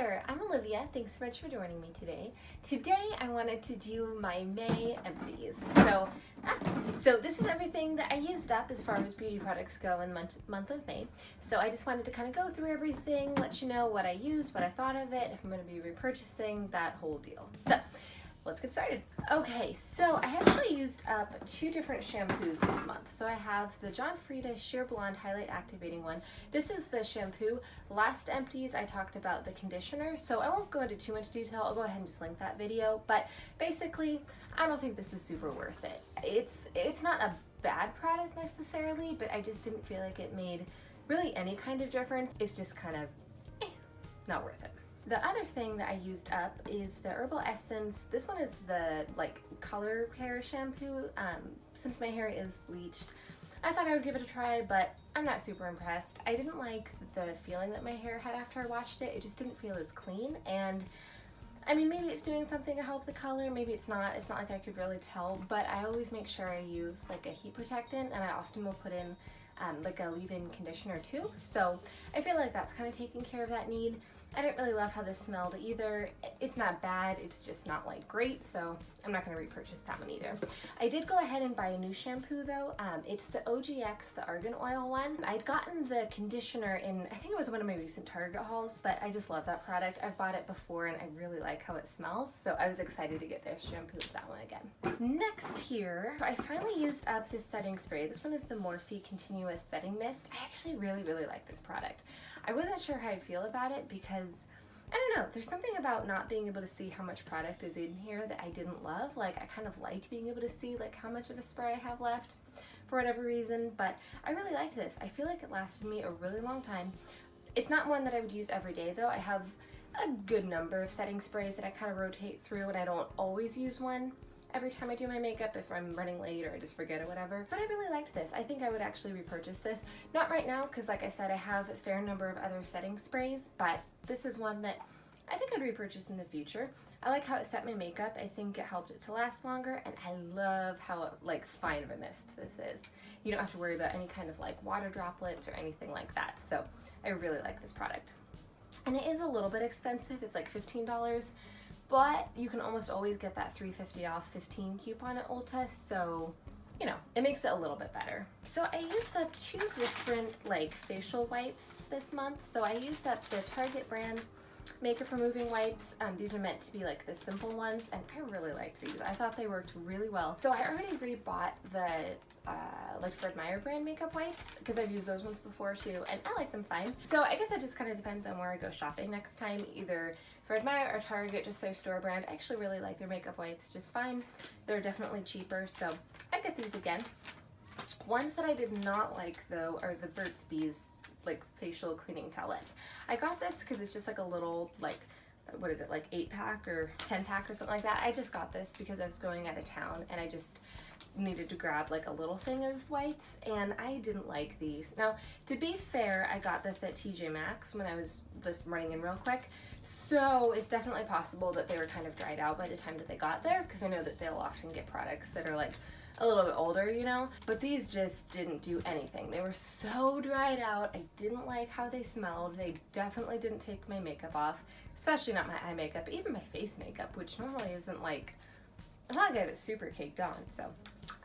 there, I'm Olivia. Thanks so much for joining me today. Today I wanted to do my May empties. So this is everything that I used up as far as beauty products go in the month of May. So I just wanted to kind of go through everything, let you know what I used, what I thought of it, if I'm going to be repurchasing, that whole deal. So let's get started. Okay, so I actually used up 2 different shampoos this month. So I have the Frieda Sheer Blonde Highlight Activating one. This is the shampoo. Last empties I talked about the conditioner, so I won't go into too much detail. I'll go ahead and just link that video. But basically, I don't think this is super worth it. It's not a bad product necessarily, but I just didn't feel like it made really any kind of difference. It's just kind of not worth it. The other thing that I used up is the Herbal Essence. This one is the color hair shampoo. Since my hair is bleached, I thought I would give it a try, but I'm not super impressed. I didn't like the feeling that my hair had after I washed it. It just didn't feel as clean, and I mean, maybe it's doing something to help the color, maybe it's not. It's not like I could really tell, but I always make sure I use like a heat protectant, and I often will put in like a leave-in conditioner too. So I feel like that's kind of taking care of that need. I didn't really love how this smelled either. It's not bad, it's just not like great, so I'm not going to repurchase that one either. I did go ahead and buy a new shampoo though. It's the OGX, the Argan Oil one. I'd gotten the conditioner in, I think it was one of my recent Target hauls, but I just love that product. I've bought it before and I really like how it smells, so I was excited to get this shampoo with that one again. Next here, I finally used up this setting spray. This one is the Morphe Continuous Setting Mist. I actually really like this product. I wasn't sure how I'd feel about it because, I don't know, there's something about not being able to see how much product is in here that I didn't love. Like, I kind of like being able to see like how much of a spray I have left for whatever reason, but I really liked this. I feel like it lasted me a really long time. It's not one that I would use every day though. I have a good number of setting sprays that I kind of rotate through, and I don't always use one every time I do my makeup if I'm running late or I just forget or whatever. But I really liked this. I think I would actually repurchase this. Not right now because, like I said, I have a fair number of other setting sprays, but this is one that I think I'd repurchase in the future. I like how it set my makeup. I think it helped it to last longer, and I love how fine of a mist this is. You don't have to worry about any kind of water droplets or anything like that. So I really like this product. And it is a little bit expensive. It's like $15. But you can almost always get that $3.50 off 15 coupon at Ulta, so you know, it makes it a little bit better. So I used up 2 different facial wipes this month. So I used up the Target brand makeup removing wipes. These are meant to be the simple ones, and I really liked these. I thought they worked really well. So I already rebought the Frieda brand makeup wipes because I've used those ones before too, and I like them fine. So I guess it just kind of depends on where I go shopping next time, either Frieda or Target, just their store brand. I actually really like their makeup wipes just fine. They're definitely cheaper, so I'd get these again. Ones that I did not like though are the Burt's Bees facial cleaning towelettes. I got this because it's just a little what is it, 8-pack or 10-pack or something like that. I just got this because I was going out of town and I just needed to grab a little thing of wipes, and I didn't like these. Now, to be fair, I got this at TJ Maxx when I was just running in real quick, so it's definitely possible that they were kind of dried out by the time that they got there, because I know that they'll often get products that are a little bit older, you know, but these just didn't do anything. They were so dried out. I didn't like how they smelled. They definitely didn't take my makeup off, especially not my eye makeup, even my face makeup, which normally isn't it's not like I have it super caked on, so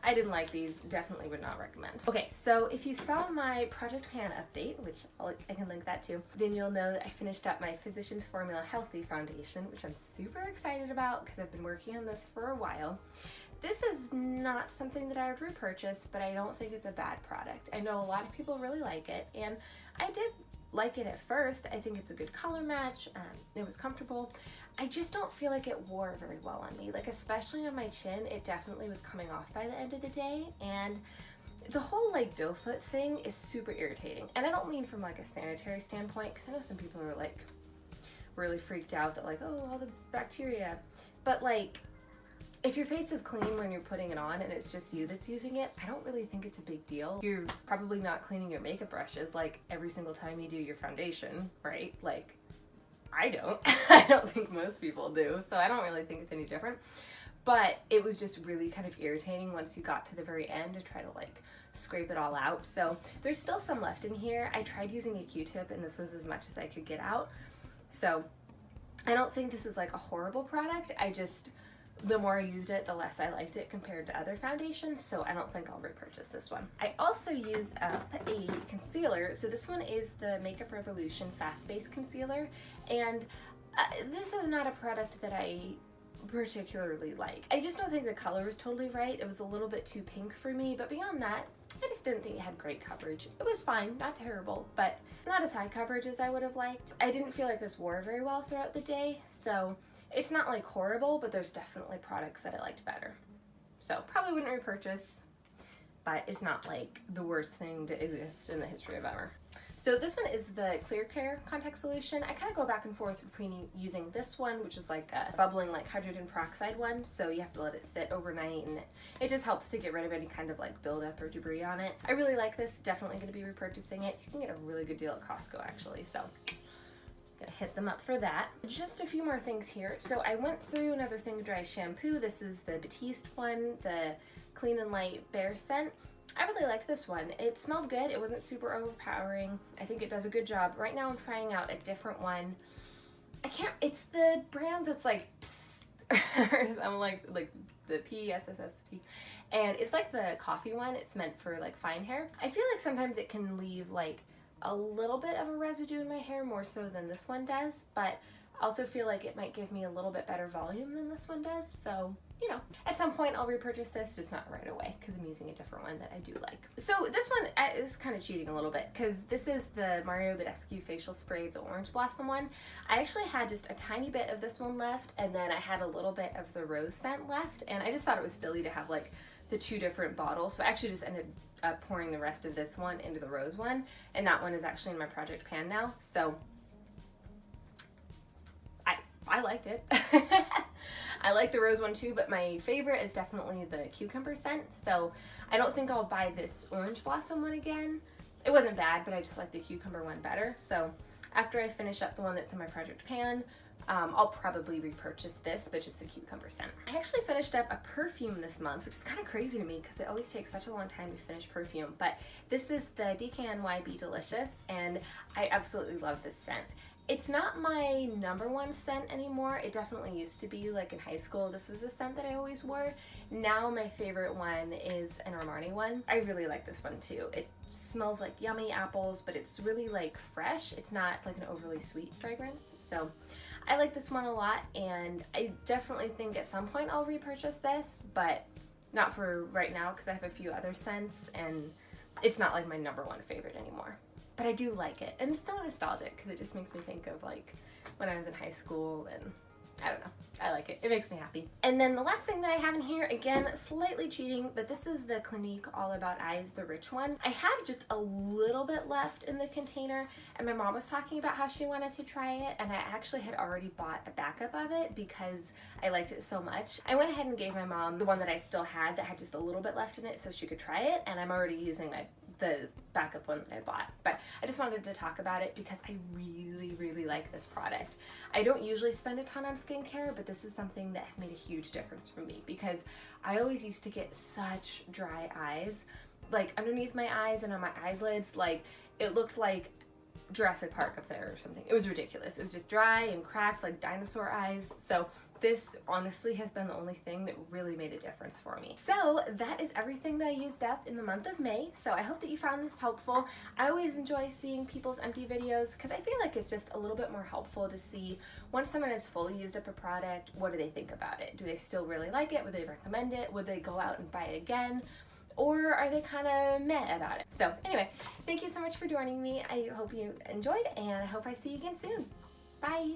I didn't like these. Definitely would not recommend. Okay, so if you saw my Project Pan update, which I can link that to, then you'll know that I finished up my Physicians Formula Healthy Foundation, which I'm super excited about because I've been working on this for a while. This is not something that I would repurchase, but I don't think it's a bad product. I know a lot of people really like it, and I did like it at first. I think it's a good color match. It was comfortable. I just don't feel like it wore very well on me. Especially on my chin, it definitely was coming off by the end of the day, and the whole doe foot thing is super irritating. And I don't mean from a sanitary standpoint, because I know some people are really freaked out that oh, all the bacteria, but if your face is clean when you're putting it on and it's just you that's using it, I don't really think it's a big deal. You're probably not cleaning your makeup brushes every single time you do your foundation, right? I don't. I don't think most people do, so I don't really think it's any different. But it was just really kind of irritating once you got to the very end to try to scrape it all out. So there's still some left in here. I tried using a Q-tip and this was as much as I could get out. So I don't think this is like a horrible product. The more I used it, the less I liked it compared to other foundations, so I don't think I'll repurchase this one. I also used up a concealer. So this one is the Makeup Revolution Fast Base Concealer, and this is not a product that I particularly like. I just don't think the color was totally right. It was a little bit too pink for me, but beyond that, I just didn't think it had great coverage. It was fine, not terrible, but not as high coverage as I would have liked. I didn't feel like this wore very well throughout the day, so it's not like horrible, but there's definitely products that I liked better. So probably wouldn't repurchase, but it's not like the worst thing to exist in the history of ever. So this one is the Clear Care Contact Solution. I kind of go back and forth between using this one, which is like a bubbling like hydrogen peroxide one, so you have to let it sit overnight, and it just helps to get rid of any kind of like buildup or debris on it. I really like this, definitely going to be repurchasing it. You can get a really good deal at Costco actually, so gonna hit them up for that. Just a few more things here. So I went through another Thing Dry shampoo. This is the Batiste one, the Clean and Light Bear scent. I really liked this one. It smelled good. It wasn't super overpowering. I think it does a good job. Right now I'm trying out a different one. It's the brand that's like psst, I'm like the PSSST. And it's like the coffee one. It's meant for like fine hair. I feel like sometimes it can leave like a little bit of a residue in my hair, more so than this one does, but I also feel like it might give me a little bit better volume than this one does, so you know, at some point I'll repurchase this, just not right away because I'm using a different one that I do like. So this one is kind of cheating a little bit because this is the Mario Badescu facial spray, the Orange Blossom one. I actually had just a tiny bit of this one left, and then I had a little bit of the rose scent left, and I just thought it was silly to have like the two different bottles, so I actually just ended up pouring the rest of this one into the rose one, and that one is actually in my project pan now, so I liked it. I like the rose one too, but my favorite is definitely the cucumber scent, so I don't think I'll buy this Orange Blossom one again. It wasn't bad, but I just like the cucumber one better, so after I finish up the one that's in my project pan, I'll probably repurchase this, but just the cucumber scent. I actually finished up a perfume this month, which is kind of crazy to me because it always takes such a long time to finish perfume, but this is the DKNY Be Delicious, and I absolutely love this scent. It's not my #1 scent anymore. It definitely used to be, like in high school, this was the scent that I always wore. Now my favorite one is an Armani one. I really like this one too. It smells like yummy apples, but it's really like fresh. It's not like an overly sweet fragrance. So I like this one a lot, and I definitely think at some point I'll repurchase this, but not for right now because I have a few other scents and it's not like my #1 favorite anymore. But I do like it, and it's still nostalgic because it just makes me think of like when I was in high school, and I don't know, I like it. It makes me happy. And then the last thing that I have in here, again, slightly cheating, but this is the Clinique All About Eyes, the rich one. I had just a little bit left in the container, and my mom was talking about how she wanted to try it, and I actually had already bought a backup of it because I liked it so much. I went ahead and gave my mom the one that I still had that had just a little bit left in it so she could try it, and I'm already using the backup one that I bought. But I just wanted to talk about it because I really, really like this product. I don't usually spend a ton on skincare, but this is something that has made a huge difference for me because I always used to get such dry eyes, like underneath my eyes and on my eyelids, like it looked like Jurassic Park up there or something. It was ridiculous. It was just dry and cracked like dinosaur eyes. So this honestly has been the only thing that really made a difference for me. So that is everything that I used up in the month of May. So I hope that you found this helpful. I always enjoy seeing people's empty videos because I feel like it's just a little bit more helpful to see once someone has fully used up a product, what do they think about it? Do they still really like it? Would they recommend it? Would they go out and buy it again? Or are they kind of meh about it? So anyway, thank you so much for joining me. I hope you enjoyed, and I hope I see you again soon. Bye!